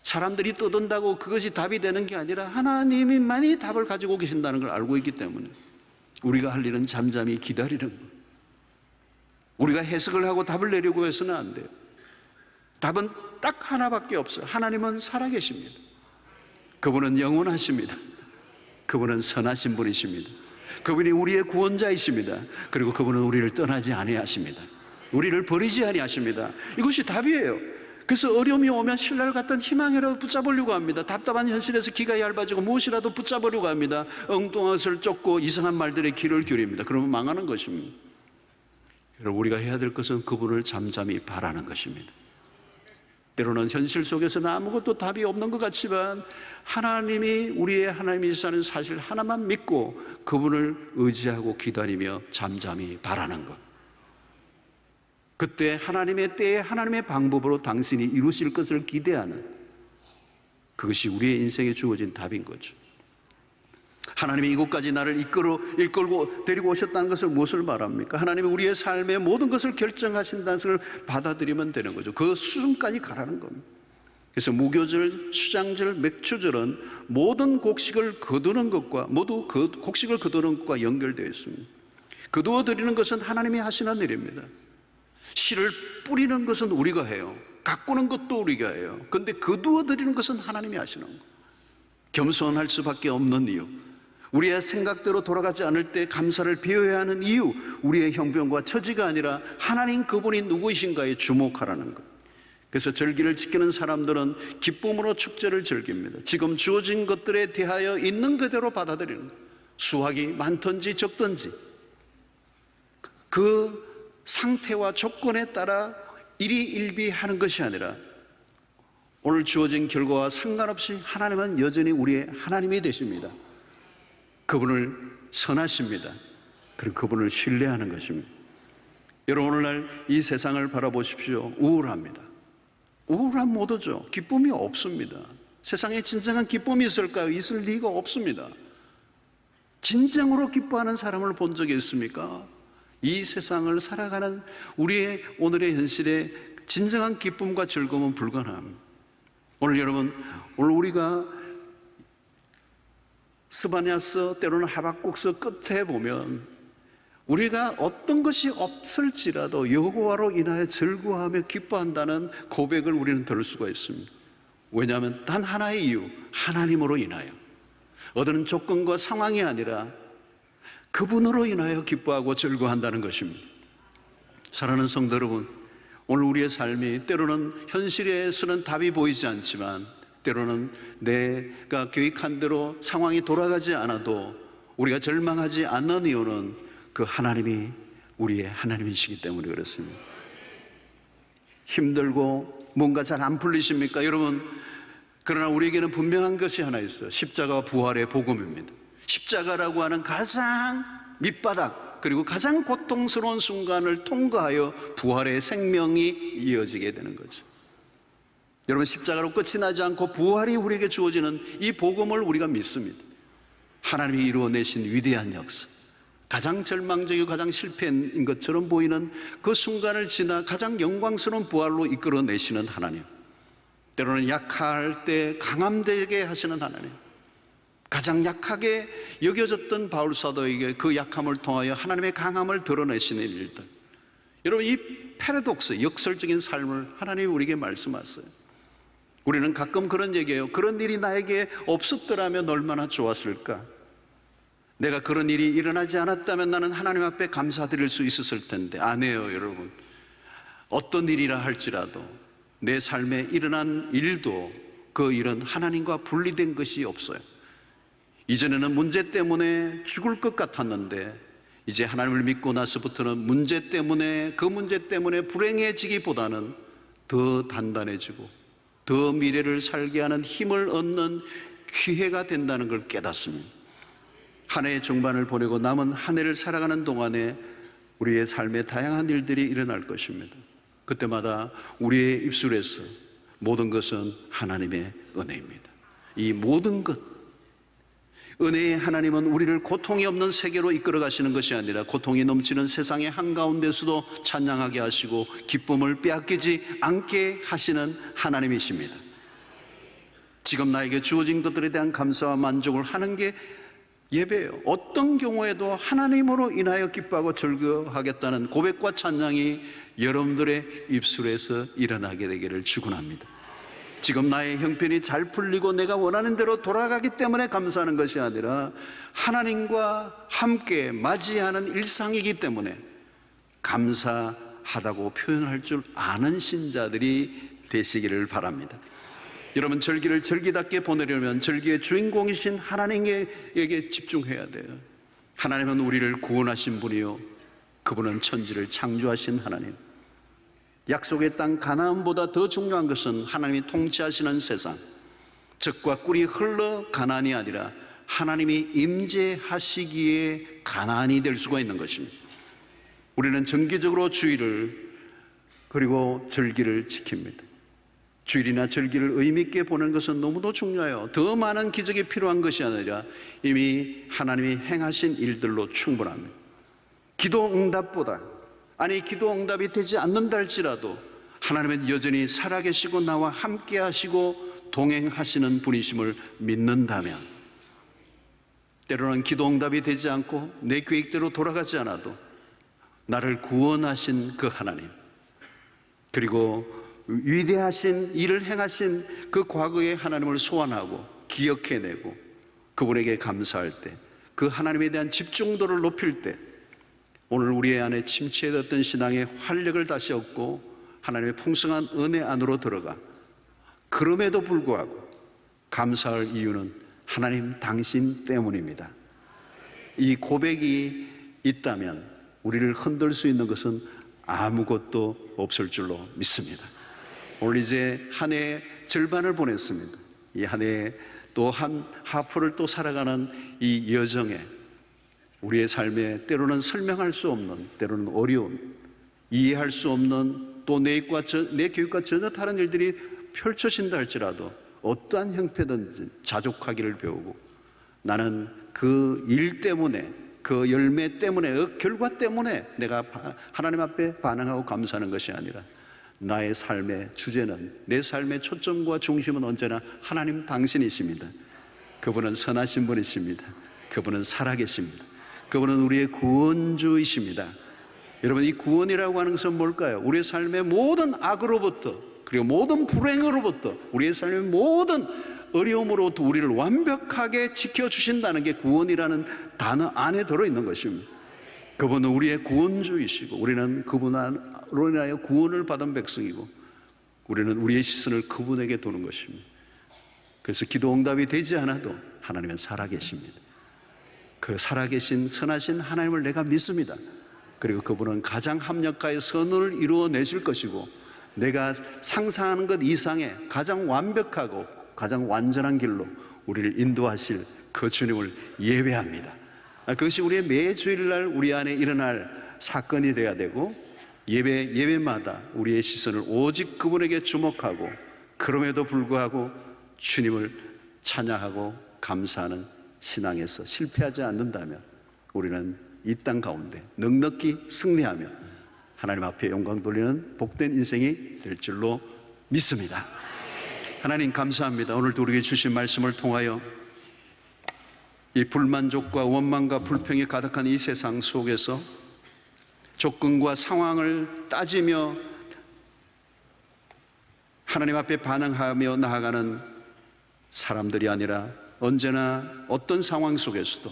사람들이 떠든다고 그것이 답이 되는 게 아니라 하나님만이 답을 가지고 계신다는 걸 알고 있기 때문에 우리가 할 일은 잠잠히 기다리는 거예요. 우리가 해석을 하고 답을 내려고 해서는 안 돼요. 답은 딱 하나밖에 없어요. 하나님은 살아계십니다. 그분은 영원하십니다. 그분은 선하신 분이십니다. 그분이 우리의 구원자이십니다. 그리고 그분은 우리를 떠나지 아니하십니다. 우리를 버리지 아니하십니다. 이것이 답이에요. 그래서 어려움이 오면 신랄 같은 희망이라도 붙잡으려고 합니다. 답답한 현실에서 기가 얇아지고 무엇이라도 붙잡으려고 합니다. 엉뚱한 것을 쫓고 이상한 말들의 귀를 기울입니다. 그러면 망하는 것입니다. 여러분, 우리가 해야 될 것은 그분을 잠잠히 바라는 것입니다. 때로는 현실 속에서는 아무것도 답이 없는 것 같지만 하나님이 우리의 하나님이시라는 사실 하나만 믿고 그분을 의지하고 기다리며 잠잠히 바라는 것. 그때 하나님의 때에 하나님의 방법으로 당신이 이루실 것을 기대하는, 그것이 우리의 인생에 주어진 답인 거죠. 하나님이 이곳까지 나를 이끌고 데리고 오셨다는 것을 무엇을 말합니까? 하나님이 우리의 삶의 모든 것을 결정하신다는 것을 받아들이면 되는 거죠. 그 수준까지 가라는 겁니다. 그래서 무교절, 수장절, 맥주절은 모든 곡식을 거두는 것과 곡식을 거두는 것과 연결되어 있습니다. 거두어 드리는 것은 하나님이 하시는 일입니다. 씨를 뿌리는 것은 우리가 해요. 가꾸는 것도 우리가 해요. 그런데 거두어 드리는 것은 하나님이 하시는 거예요. 겸손할 수밖에 없는 이유, 우리의 생각대로 돌아가지 않을 때 감사를 배워야 하는 이유, 우리의 형편과 처지가 아니라 하나님 그분이 누구이신가에 주목하라는 것. 그래서 절기를 지키는 사람들은 기쁨으로 축제를 즐깁니다. 지금 주어진 것들에 대하여 있는 그대로 받아들이는 것. 수확이 많든지 적든지 그 상태와 조건에 따라 일희일비하는 것이 아니라 오늘 주어진 결과와 상관없이 하나님은 여전히 우리의 하나님이 되십니다. 그분을 선하십니다. 그리고 그분을 신뢰하는 것입니다. 여러분, 오늘날 이 세상을 바라보십시오. 우울합니다. 우울한 모드죠. 기쁨이 없습니다. 세상에 진정한 기쁨이 있을까요? 있을 리가 없습니다. 진정으로 기뻐하는 사람을 본 적이 있습니까? 이 세상을 살아가는 우리의 오늘의 현실에 진정한 기쁨과 즐거움은 불가능합니다. 오늘 여러분, 오늘 우리가 스바냐서 때로는 하박국서 끝에 보면 우리가 어떤 것이 없을지라도 여호와로 인하여 즐거워하며 기뻐한다는 고백을 우리는 들을 수가 있습니다. 왜냐하면 단 하나의 이유, 하나님으로 인하여. 얻는 조건과 상황이 아니라 그분으로 인하여 기뻐하고 즐거워한다는 것입니다. 사랑하는 성도 여러분, 오늘 우리의 삶이 때로는 현실에서는 답이 보이지 않지만 때로는 내가 계획한 대로 상황이 돌아가지 않아도 우리가 절망하지 않는 이유는 그 하나님이 우리의 하나님이시기 때문에 그렇습니다. 힘들고 뭔가 잘 안 풀리십니까? 여러분, 그러나 우리에게는 분명한 것이 하나 있어요. 십자가와 부활의 복음입니다. 십자가라고 하는 가장 밑바닥, 그리고 가장 고통스러운 순간을 통과하여 부활의 생명이 이어지게 되는 거죠. 여러분, 십자가로 끝이 나지 않고 부활이 우리에게 주어지는 이 복음을 우리가 믿습니다. 하나님이 이루어내신 위대한 역사, 가장 절망적이고 가장 실패인 것처럼 보이는 그 순간을 지나 가장 영광스러운 부활로 이끌어내시는 하나님, 때로는 약할 때 강함되게 하시는 하나님, 가장 약하게 여겨졌던 바울 사도에게 그 약함을 통하여 하나님의 강함을 드러내시는 일들. 여러분, 이 패러독스, 역설적인 삶을 하나님이 우리에게 말씀하세요. 우리는 가끔 그런 얘기해요. 그런 일이 나에게 없었더라면 얼마나 좋았을까? 내가 그런 일이 일어나지 않았다면 나는 하나님 앞에 감사드릴 수 있었을 텐데. 아니에요, 여러분. 어떤 일이라 할지라도 내 삶에 일어난 일도 그 일은 하나님과 분리된 것이 없어요. 이전에는 문제 때문에 죽을 것 같았는데 이제 하나님을 믿고 나서부터는 문제 때문에, 그 문제 때문에 불행해지기보다는 더 단단해지고 더 미래를 살게 하는 힘을 얻는 기회가 된다는 걸 깨닫습니다. 한 해의 중반을 보내고 남은 한 해를 살아가는 동안에 우리의 삶에 다양한 일들이 일어날 것입니다. 그때마다 우리의 입술에서 모든 것은 하나님의 은혜입니다. 이 모든 것, 은혜의 하나님은 우리를 고통이 없는 세계로 이끌어 가시는 것이 아니라 고통이 넘치는 세상의 한가운데서도 찬양하게 하시고 기쁨을 빼앗기지 않게 하시는 하나님이십니다. 지금 나에게 주어진 것들에 대한 감사와 만족을 하는 게 예배예요. 어떤 경우에도 하나님으로 인하여 기뻐하고 즐거워하겠다는 고백과 찬양이 여러분들의 입술에서 일어나게 되기를 축원합니다. 지금 나의 형편이 잘 풀리고 내가 원하는 대로 돌아가기 때문에 감사하는 것이 아니라 하나님과 함께 맞이하는 일상이기 때문에 감사하다고 표현할 줄 아는 신자들이 되시기를 바랍니다. 여러분, 절기를 절기답게 보내려면 절기의 주인공이신 하나님에게 집중해야 돼요. 하나님은 우리를 구원하신 분이요, 그분은 천지를 창조하신 하나님. 약속의 땅 가나안보다 더 중요한 것은 하나님이 통치하시는 세상, 젖과 꿀이 흘러 가나안이 아니라 하나님이 임재하시기에 가나안이 될 수가 있는 것입니다. 우리는 정기적으로 주일을 그리고 절기를 지킵니다. 주일이나 절기를 의미 있게 보는 것은 너무도 중요해요. 더 많은 기적이 필요한 것이 아니라 이미 하나님이 행하신 일들로 충분합니다. 기도 응답보다, 아니 기도 응답이 되지 않는다 할지라도 하나님은 여전히 살아계시고 나와 함께 하시고 동행하시는 분이심을 믿는다면, 때로는 기도 응답이 되지 않고 내 계획대로 돌아가지 않아도 나를 구원하신 그 하나님, 그리고 위대하신 일을 행하신 그 과거의 하나님을 소환하고 기억해내고 그분에게 감사할 때, 그 하나님에 대한 집중도를 높일 때 오늘 우리 안에 침체되었던 신앙의 활력을 다시 얻고 하나님의 풍성한 은혜 안으로 들어가, 그럼에도 불구하고 감사할 이유는 하나님 당신 때문입니다. 이 고백이 있다면 우리를 흔들 수 있는 것은 아무것도 없을 줄로 믿습니다. 오늘 이제 한 해 절반을 보냈습니다. 이 한 해 또 한 하프를 또 살아가는 이 여정에 우리의 삶에 때로는 설명할 수 없는, 때로는 어려운, 이해할 수 없는, 또 내 계획과 전혀 다른 일들이 펼쳐진다 할지라도 어떠한 형태든지 자족하기를 배우고, 나는 그 일 때문에, 그 열매 때문에, 그 결과 때문에 내가 하나님 앞에 반응하고 감사하는 것이 아니라 나의 삶의 주제는, 내 삶의 초점과 중심은 언제나 하나님 당신이십니다. 그분은 선하신 분이십니다. 그분은 살아계십니다. 그분은 우리의 구원주이십니다. 여러분, 이 구원이라고 하는 것은 뭘까요? 우리의 삶의 모든 악으로부터, 그리고 모든 불행으로부터, 우리의 삶의 모든 어려움으로부터 우리를 완벽하게 지켜주신다는 게 구원이라는 단어 안에 들어있는 것입니다. 그분은 우리의 구원주이시고 우리는 그분으로 인하여 구원을 받은 백성이고 우리는 우리의 시선을 그분에게 두는 것입니다. 그래서 기도 응답이 되지 않아도 하나님은 살아계십니다. 그 살아계신 선하신 하나님을 내가 믿습니다. 그리고 그분은 가장 합력하여 선을 이루어내실 것이고 내가 상상하는 것 이상의 가장 완벽하고 가장 완전한 길로 우리를 인도하실 그 주님을 예배합니다. 그것이 우리의 매 주일날 우리 안에 일어날 사건이 되어야 되고, 예배마다 우리의 시선을 오직 그분에게 주목하고, 그럼에도 불구하고 주님을 찬양하고 감사하는 신앙에서 실패하지 않는다면 우리는 이 땅 가운데 넉넉히 승리하며 하나님 앞에 영광 돌리는 복된 인생이 될 줄로 믿습니다. 하나님 감사합니다. 오늘도 우리에게 주신 말씀을 통하여 이 불만족과 원망과 불평이 가득한 이 세상 속에서 조건과 상황을 따지며 하나님 앞에 반응하며 나아가는 사람들이 아니라 언제나 어떤 상황 속에서도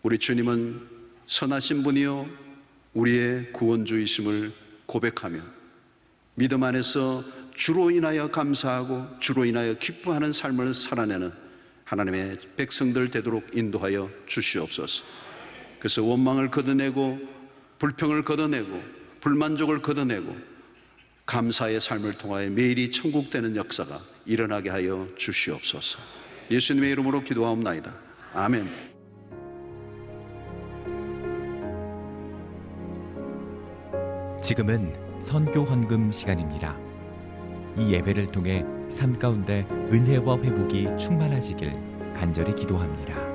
우리 주님은 선하신 분이요 우리의 구원주이심을 고백하며 믿음 안에서 주로 인하여 감사하고 주로 인하여 기뻐하는 삶을 살아내는 하나님의 백성들 되도록 인도하여 주시옵소서. 그래서 원망을 걷어내고 불평을 걷어내고 불만족을 걷어내고 감사의 삶을 통하여 매일이 천국 되는 역사가 일어나게 하여 주시옵소서. 예수님의 이름으로 기도하옵나이다. 아멘. 지금은 선교 헌금 시간입니다. 이 예배를 통해 삶 가운데 은혜와 회복이 충만하시길 간절히 기도합니다.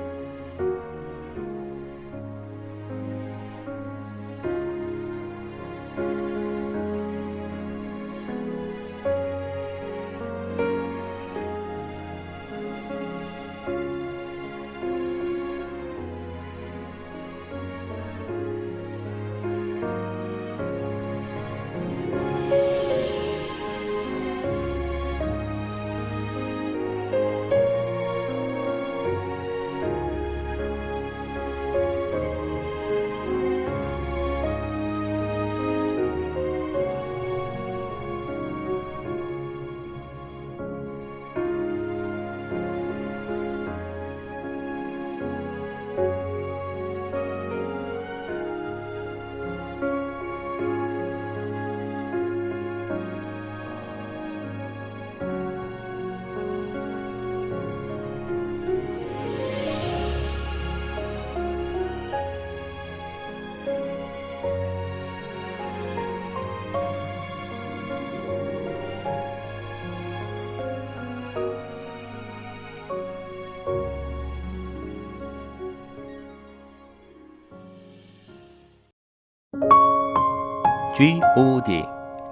GOD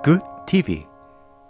Good TV